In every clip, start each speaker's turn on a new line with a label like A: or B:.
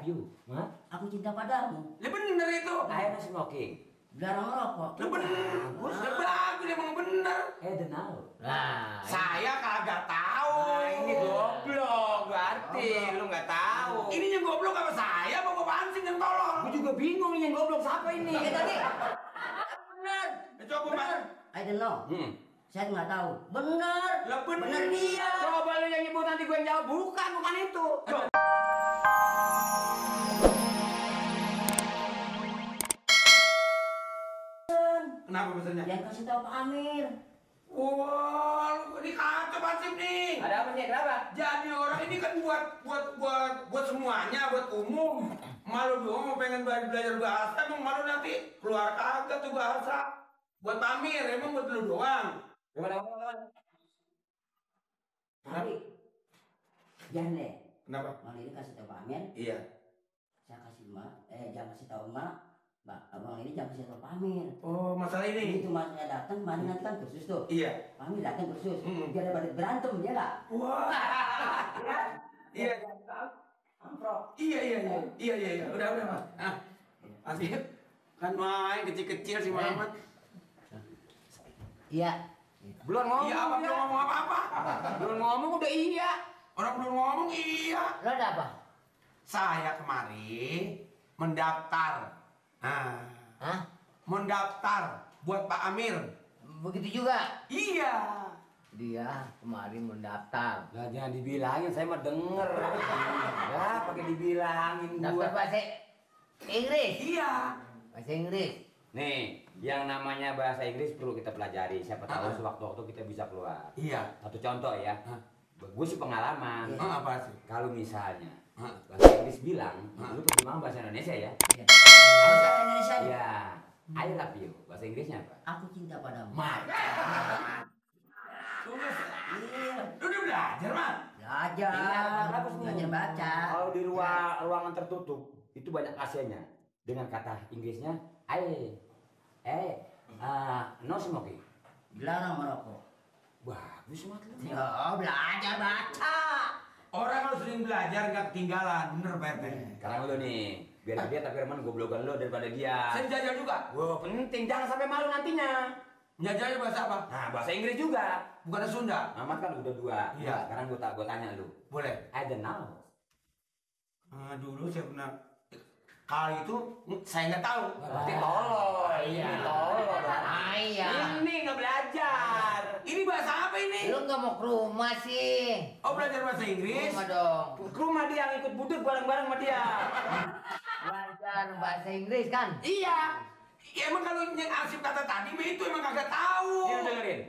A: love you. Hah?
B: Aku cinta padamu.
C: Ya bener itu.
A: I am smoking.
B: Dilarang merokok.
C: Ya bagus, ya bagus, emang bener.
A: The now.
B: Nah,
C: Saya kagak tahu.
A: Nah, ini goblok, berarti lu nggak tahu.
C: Ini yang goblok apa saya? Apa gua pancing yang tolol?
A: Gue juga bingung nih yang goblok siapa ini.
B: tadi. Bener.
C: Ya, coba Mas.
B: I don't know. Saya nggak tahu. Bener.
C: Lah bener.
B: Bener dia.
A: Coba lu yang nyebut nanti gue yang jawab. Bukan itu. Coba.
C: Kenapa pesannya?
B: Jangan kasih tahu Pak Amir.
C: Wah, ini kacau Pasif nih.
A: Ada apa sih? Kenapa?
C: Jadi orang ini kan buat semuanya, buat umum. Malu doang mau pengen belajar bahasa, emang malu nanti keluar kagak tuh bahasa. Buat Pamir, emang buat lu doang.
A: Gimana?
B: Tapi jangan deh.
C: Kenapa?
B: Malam ini kasih tahu Pak Amir.
C: Iya.
B: Saya kasih jangan kasih tahu Mak. Abang ini jangan kasih tahu Pak Amir.
C: Oh, masalah ini.
B: Itu mas saya datang, mana nanti kan kursus tuh.
C: Iya.
B: Pak Amir datang kursus. Biar daripada berantem dia nggak.
C: Wah. Iya.
B: Amprok.
C: Iya. Udah Mas. Ah. Pasif. Kan main kecil-kecil si Muhammad.
B: Iya.
A: Belum ngomong.
C: Iya, apa belum ngomong apa-apa?
A: Belum ngomong udah iya.
C: Orang belum ngomong iya.
B: Lo ada apa?
C: Saya kemari mendaftar.
B: Hah?
C: Mendaftar buat Pak Amir.
B: Begitu juga.
C: Iya.
B: Dia kemarin mendaftar.
A: Lah jangan dibilangin, saya mah denger. Ya, pakai dibilangin
B: Daftar
A: gua.
B: bahasa Inggris.
C: Iya.
B: Bahasa Inggris.
A: Nih, yang namanya bahasa Inggris perlu kita pelajari. Siapa tahu sewaktu-waktu kita bisa keluar.
C: Iya.
A: Satu contoh ya. Gue sih pengalaman.
C: Apa sih?
A: Kalau misalnya bahasa Inggris bilang, lu pertimbang bahasa Indonesia ya.
B: Iya. Bahasa Indonesia.
A: Iya. I love you. Bahasa Inggrisnya apa?
B: Aku cinta padamu.
C: Tulis.
B: Iya.
C: Lu udah belajar, Mas?
B: Belajar.
A: Iya, bagus nih.
B: Belajar baca.
A: Kalau di ruangan tertutup itu banyak AC-nya. Dengan kata Inggrisnya no smoking.
B: Dilarang merokok.
A: Bagus banget lu.
B: Ya, belajar baca.
C: Orang harus sering belajar, nggak ketinggalan. Bener, Pak RT.
A: Sekarang lu nih, biar dia tapi Herman goblokan lu daripada dia.
C: Saya jajal juga.
A: Wah, penting jangan sampai malu nantinya.
C: Jajalnya bahasa apa?
A: Nah, bahasa Inggris juga.
C: Bukan Sunda.
A: Ahmad kan udah 2.
C: Iya.
A: Nah, sekarang gua tanya lu.
C: Boleh.
A: I don't know.
C: Dulu saya pernah kali itu saya nggak tahu.
A: Berarti tolol.
B: Iya.
A: Ini tolol.
B: Iya.
A: Ini nggak belajar.
C: Ini bahasa apa ini?
B: Lu nggak mau ke rumah sih?
C: Oh, belajar bahasa Inggris?
B: Rumah dong.
A: Ke rumah dia yang ikut budut bareng-bareng sama dia.
B: Belajar bahasa Inggris kan?
C: Iya. Ya emang kalau yang Asif kata tadi itu emang kagak tahu.
A: Dia dengerin.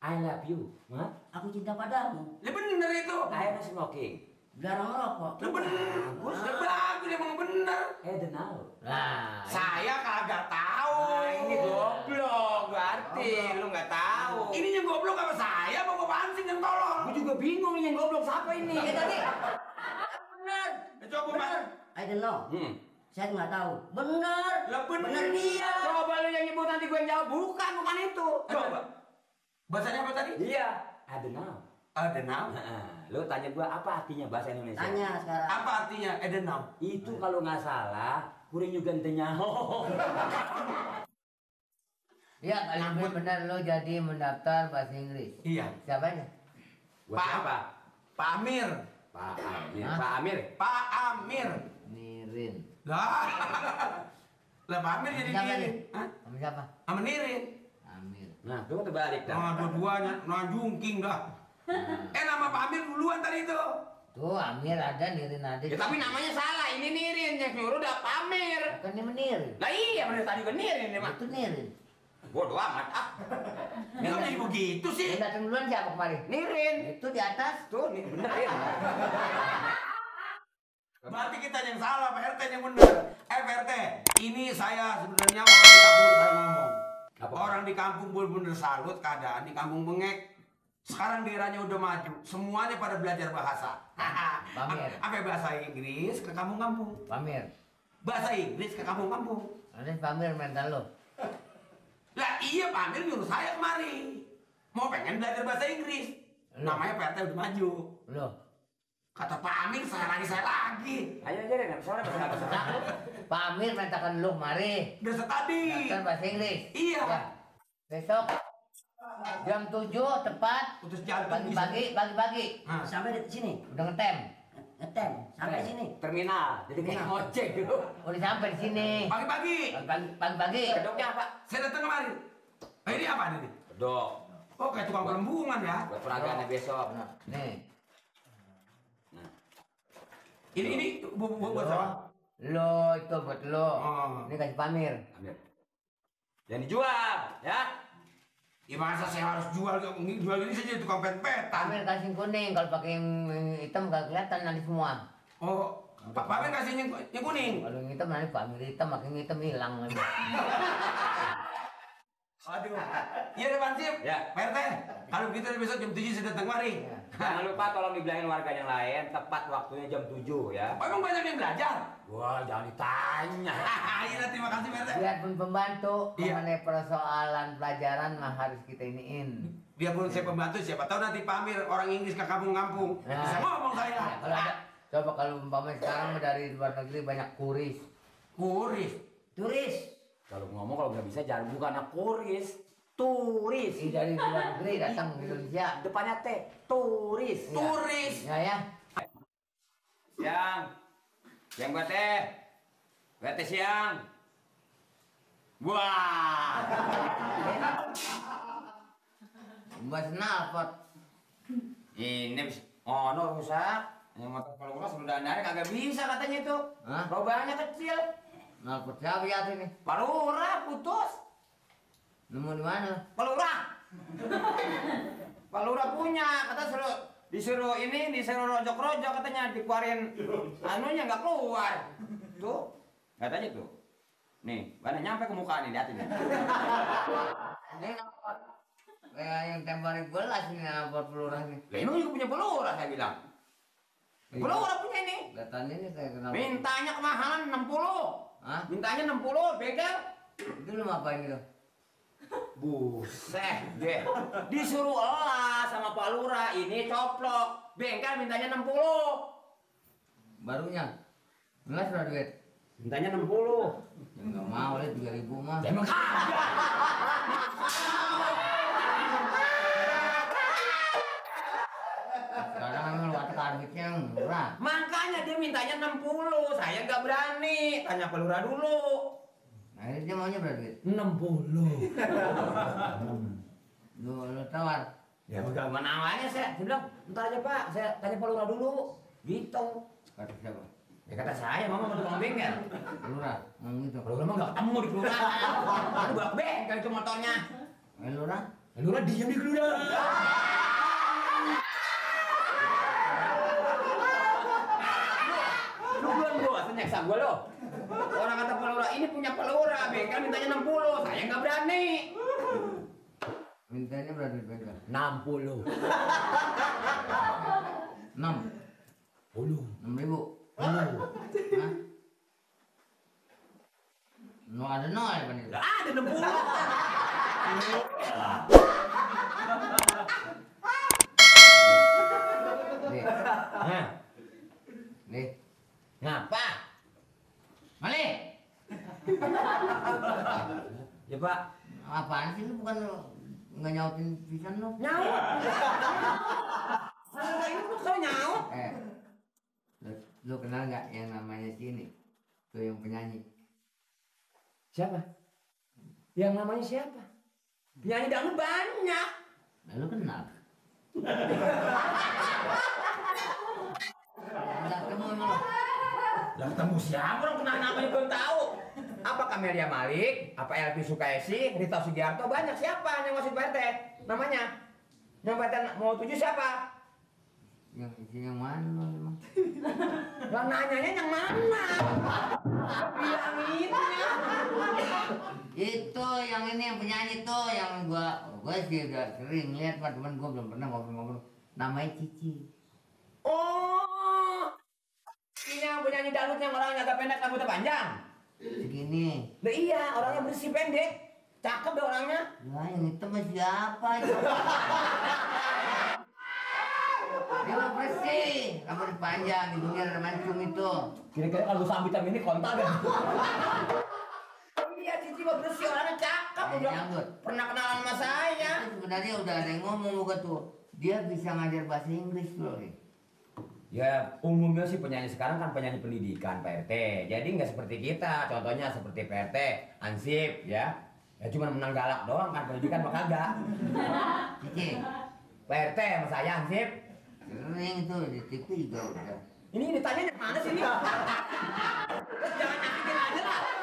A: I love you. Hah?
B: Aku cinta padamu.
C: Ya bener itu.
A: I am smoking.
B: Dilarang merokok.
C: Ya bagus, ya bagus, emang bener.
A: The now.
B: Nah,
C: Saya kagak tahu.
A: Ini goblok, berarti lu nggak tahu.
C: Ini yang goblok apa saya? Apa gua pancing yang tolol?
A: Gue juga bingung nih yang goblok siapa ini.
B: tadi. Bener.
C: Ya, coba Mas.
B: I don't know. Saya nggak tahu. Bener.
C: Lah bener.
B: Bener dia.
A: Coba lu yang nyebut nanti gue yang jawab. Bukan itu.
C: Coba. Bahasanya apa tadi?
A: Iya. I don't know.
C: Edenau.
A: Lu tanya gua apa artinya bahasa Indonesia?
B: Tanya sekarang.
C: Apa artinya Edenau?
A: Itu kalau nggak salah, kuring juga entenya.
B: Iya, kali benar lo jadi mendaftar bahasa Inggris.
C: Iya.
B: Siapanya?
A: Buat siapa?
C: Pak Amir.
A: Pak Amir. Pak Amir.
C: Pak Amir.
B: Nirin.
C: Lah. Lah Pak Amir jadi
B: Siapa
C: Nirin.
B: nih?
C: Hah?
B: Sama siapa?
C: Sama Nirin.
B: Amir.
A: Nah, coba terbalik dah.
C: Nah, dua-duanya jungking dah. Nama Pak Amir duluan tadi itu.
B: Tuh Amir ada, Nirin ada.
A: Ya tapi namanya salah. Ini Nirin yang nyuruh udah Pak Amir.
B: Bukan ini Nirin.
A: Lah iya, bener tadi kan Nirin ini mah.
B: Itu Nirin.
A: Bodoh amat ah.
C: Ini kok jadi begitu sih?
B: Yang datang duluan siapa kemarin?
A: Nirin.
B: Itu di atas.
A: Tuh, benerin.
C: Berarti kita yang salah, Pak RT yang benar. Pak RT, ini saya sebenarnya orang di kampung udah ngomong.
A: Apa?
C: Orang di kampung bener-bener salut keadaan di kampung bengek. Sekarang daerahnya udah maju, semuanya pada belajar bahasa.
B: Pamir.
C: Apa bahasa Inggris ke kampung-kampung?
B: Pamir.
C: Bahasa Inggris ke kampung-kampung.
B: Ada Pamir mental lo.
C: Lah iya Pak Amir nyuruh saya kemari. Mau pengen belajar bahasa Inggris. Namanya Pak RT udah maju.
B: Lo.
C: Kata Pak Amir saya lagi.
A: Ayo aja deh, misalnya bahasa Arab.
D: Pak Amir mintakan lu mari.
C: Udah tadi.
D: Kan bahasa Inggris.
C: Iya.
D: Ya. Besok jam 7 tepat.
C: Putus jantung.
D: Pagi-pagi.
C: Nah.
B: Sampai di sini.
D: Udah ngetem.
B: Ngetem sampai sini.
A: Terminal, jadi kayak ngojek gitu.
D: Udah sampai di sini.
C: Pagi-pagi.
D: Pagi-pagi.
A: Kedoknya apa?
C: Saya datang kemari. Ini apa ini?
A: Kedok.
C: Oh kayak tukang perembungan ya.
A: Buat peragaannya besok.
D: Nih.
C: Ini buat siapa?
D: Lo itu buat lo.
C: Oh.
D: Ini kasih Pamir.
A: Ambil. Jangan dijual, ya.
C: Ya masa saya harus jual ini saja tukang pet-petan.
D: Pamir kasih kuning, kalau pakai yang hitam gak kelihatan nanti semua.
C: Oh, Pak Amir kasih yang kuning.
D: Kalau yang hitam nanti Pamir hitam, makin hitam hilang lagi.
C: Aduh. Iya deh Pansip.
A: Ya.
C: Pak RT, kalau begitu besok jam 7 saya datang mari.
A: Jangan lupa tolong dibilangin warga yang lain tepat waktunya jam 7 ya.
C: Oh, emang banyak yang belajar?
A: Wah, jangan ditanya.
C: Iya, terima kasih Pak RT.
D: Biarpun pembantu,
C: Iya.
D: mengenai persoalan pelajaran mah harus kita iniin.
C: Biarpun saya pembantu, siapa tahu nanti Pak Amir orang Inggris ke kampung-kampung.
D: Nah.
C: Bisa ngomong saya.
D: Ya, kalau ada, coba kalau umpamanya sekarang dari luar negeri banyak kuris.
C: Kuris.
B: Turis.
A: Kalau ngomong kalau nggak bisa jangan bukan anak kuris, turis.
D: Ini dari luar negeri datang ke Indonesia.
A: Depannya T, turis.
D: Iya.
C: Turis.
D: Ya.
A: Siang buat teh. Buat teh siang. Wah.
D: Mbak Snalpot.
A: Ini no rusak. Yang motor kalau rusak sudah narik kagak bisa katanya itu.
D: Hah?
A: Robannya kecil.
D: Snalpot siapa ya ini?
A: Palura putus.
D: Nemu di mana?
A: Palura. Palura punya, kata disuruh rojok-rojok katanya dikeluarin anunya nggak keluar. Tuh, katanya tuh. Nih, mana nyampe ke muka nih, liatin ya.
D: Ini Snalpot. Kayak yang tembakin gelas ini Snalpot pelurah nih.
A: Lah emang juga punya pelura saya bilang. Pelura punya ini.
D: Kelihatan ini kayak kenapa?
A: Mintanya kemahalan 60.
D: Hah?
A: Mintanya 60, bengkel.
D: Itu lu ngapain gitu?
A: Buset deh. Disuruh elas sama Pak Lurah, ini coplok. Bengkel mintanya 60.
D: Barunya? Ngelas berapa duit?
A: Mintanya 60.
D: Ya nggak mau lihat 3.000 mah.
A: Ya emang kagak.
D: Sekarang emang lu kata targetnya yang murah.
A: Makanya dia mintanya 60. Saya nggak berani. Tanya Pak Lurah dulu.
D: Nah ini dia maunya berapa duit?
A: 60.
D: Lu tawar.
A: Ya udah mana awalnya saya bilang, "Entar aja Pak, saya tanya Pak Lurah dulu." Gitu.
D: Kata siapa?
A: Ya kata saya, mama mau tukang bengkel.
D: Lurah, ngomong gitu.
A: Pak Lurah mah nggak ketemu di kelurahan. Ada bak bengkel itu motornya.
D: Lurah?
A: Lurah diam di kelurahan. Lu belum gua, nyeksa gua lo. Orang kata Pak Lurah, ini punya Pak Lurah, bengkel mintanya 60. Saya nggak berani.
D: Mintanya berapa duit bengkel?
A: 60.
D: 6. 6.000. Hah? No ada nol ya Pan?
A: Nggak ada 60.
D: Nih,
A: Nah,
D: nih.
A: ngapa?
D: Mali.
A: Ya Pak,
D: Apaan sih lu bukan nggak nyautin pisan lu?
A: nyaut. Ini tuh kau nyaut.
D: Lu kenal nggak yang namanya sini? Tuh yang penyanyi.
A: Siapa? Yang namanya siapa? Penyanyi dangdut banyak.
D: Nah, lu kenal? Nggak ketemu emang lu?
A: Lah ketemu siapa orang kenal namanya belum tahu. Apa Camelia Malik? Apa Elvi Sukaisi? Rita Sugiarto? Banyak siapa yang masuk Pak RT? Namanya? Yang Pak RT mau tuju siapa?
D: Yang isinya mana lu emang?
A: Lah nanyanya yang mana? Bilanginnya.
D: Itu yang ini yang penyanyi tuh yang gua sih udah sering lihat Pak, cuman gua belum pernah ngobrol-ngobrol. Namanya Cici.
A: Oh, ini yang penyanyi dangdut yang orangnya agak pendek rambutnya panjang.
D: Segini.
A: Lah iya, orangnya bersih pendek. Cakep deh orangnya.
D: Lah yang hitam mah siapa itu? Dia mah bersih, rambut panjang, hidungnya ada mancung itu.
A: Kira-kira kalau lu sambitan ini kontak kan? Iya, Cici mah bersih, orangnya cakep, udah
D: Nyambut.
A: pernah kenalan sama saya.
D: Itu sebenarnya udah ada yang ngomong juga tuh. Dia bisa ngajar bahasa Inggris loh.
A: Ya, umumnya sih penyanyi sekarang kan penyanyi pendidikan, Pak RT. Jadi nggak seperti kita, contohnya seperti Pak RT, Ansip, ya. Ya cuma menang galak doang kan, pendidikan mah kagak.
D: Cici,
A: Pak RT sama saya, Ansip.
D: sering itu di TV juga udah.
A: Ini ditanya mana sih ini? Jangan nyakitin aja lah.